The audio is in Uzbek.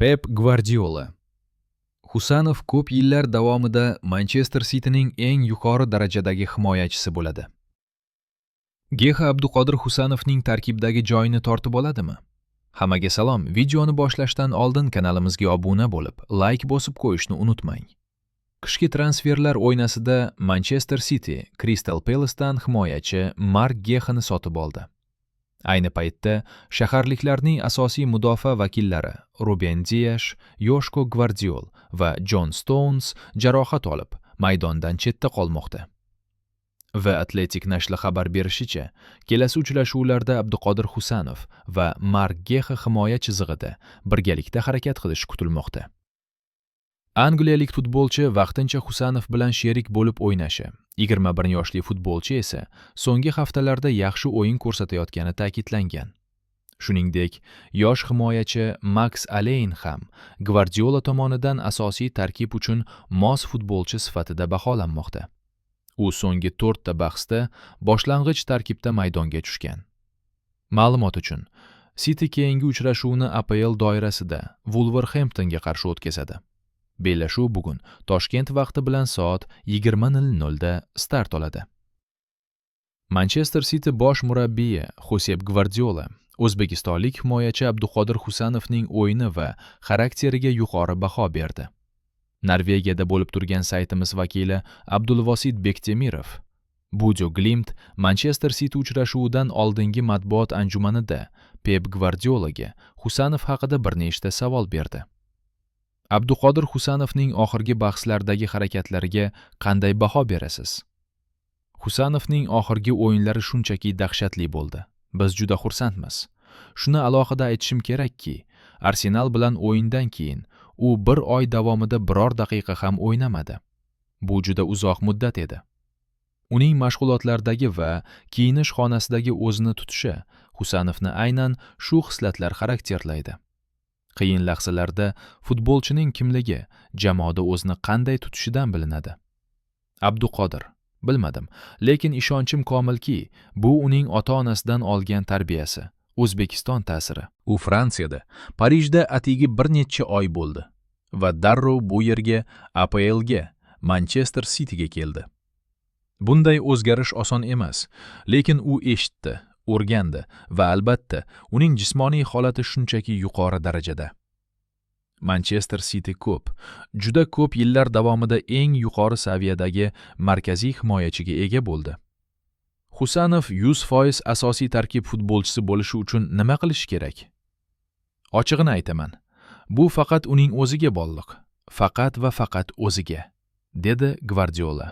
Pep Gvardiola. Husanov ko'p yillar davomida Manchester City'ning eng yuqori darajadagi himoyachisi bo'ladi. Gexa Abduqodir Husanovning tarkibdagi joyini tortib oladimi? Hammaga salom. Videoni boshlashdan oldin kanalimizga obuna bo'lib, like bosib qo'yishni unutmang. Qishki transferlar o'ynasida Manchester City Crystal Palace'dan himoyachi Mark Gexani sotib oldi. Ayni paytda shaharliklarning asosiy mudofaa vakillari Ruben Dias, Joshko Gvardiol va John Stones jarohat olib, maydondan chetda qolmoqda. The Athletic nashri xabar berishicha, kelasi uchrashuvlarda Abduqodir Husanov va Mark Gexa himoya chizig'ida birgalikda harakat qilishi kutilmoqda. Angliyalik futbolchi vaqtincha Husanov bilan sherik bo'lib o'ynashi, 21 yoshli futbolchi esa so'nggi haftalarda yaxshi o'yin ko'rsatayotgani ta'kidlangan. Shuningdek, yosh himoyachi Max Alleyn ham Gvardiola tomonidan asosiy tarkib uchun mos futbolchi sifatida baholanmoqda. U so'nggi 4 ta bahsda boshlang'ich tarkibda maydonga tushgan. Ma'lumot uchun, City keyingi uchrashuvni APL doirasida Wolverhamptonga qarshi o'tkazadi. Bellashuv bugun Toshkent vaqti bilan soat 20:00 da start oladi. Manchester City bosh murabbiyi Josep Gvardiola o'zbekistonlik himoyachi Abduqodir Husanovning o'yini va xarakteriga yuqori baho berdi. Norvegiyada bo'lib turgan saytimiz vakili Abdulvosid Bektemirov Budio Glimt Manchester City uchrashuvidan oldingi matbuot anjumanida Pep Gvardiolaga Husanov haqida bir nechta savol berdi. Abduqodir Husanovning oxirgi bahslardagi harakatlariga qanday baho berasiz? Husanovning oxirgi o'yinlari shunchaki dahshatli bo'ldi. Biz juda xursandmiz. Shuni alohida aytishim kerakki, Arsenal bilan o'yindan keyin u bir oy davomida biror daqiqa ham o'ynamadi. Bu juda uzoq muddat edi. Uning mashg'ulotlardagi va kiyinish xonasidagi o'zini tutishi Husanovni aynan shu xislatlar xarakterlaydi. Qiyin lahzalarda futbolchining kimligi jamoada o'zini qanday tutishidan bilinadi. Abduqodir: bilmadim, lekin ishonchim komilki, bu uning ota-onasidan olgan tarbiyasi, O'zbekiston ta'siri. U Fransiyada, Parijda atigi bir necha oy bo'ldi va darrov bu yerga APLga, Manchester Cityga keldi. Bunday o'zgarish oson emas, lekin u eshitdi, o'rgandi va albatta uning jismoniy holati shunchaki yuqori darajada. Manchester City juda ko'p yillar davomida eng yuqori saviyadagi markaziy himoyachiga ega bo'ldi. Husanov 100% asosiy tarkib futbolchisi bo'lishi uchun nima qilish kerak? Ochig'ini aytaman, bu faqat uning o'ziga bog'liq, faqat va faqat o'ziga, dedi Gvardiola.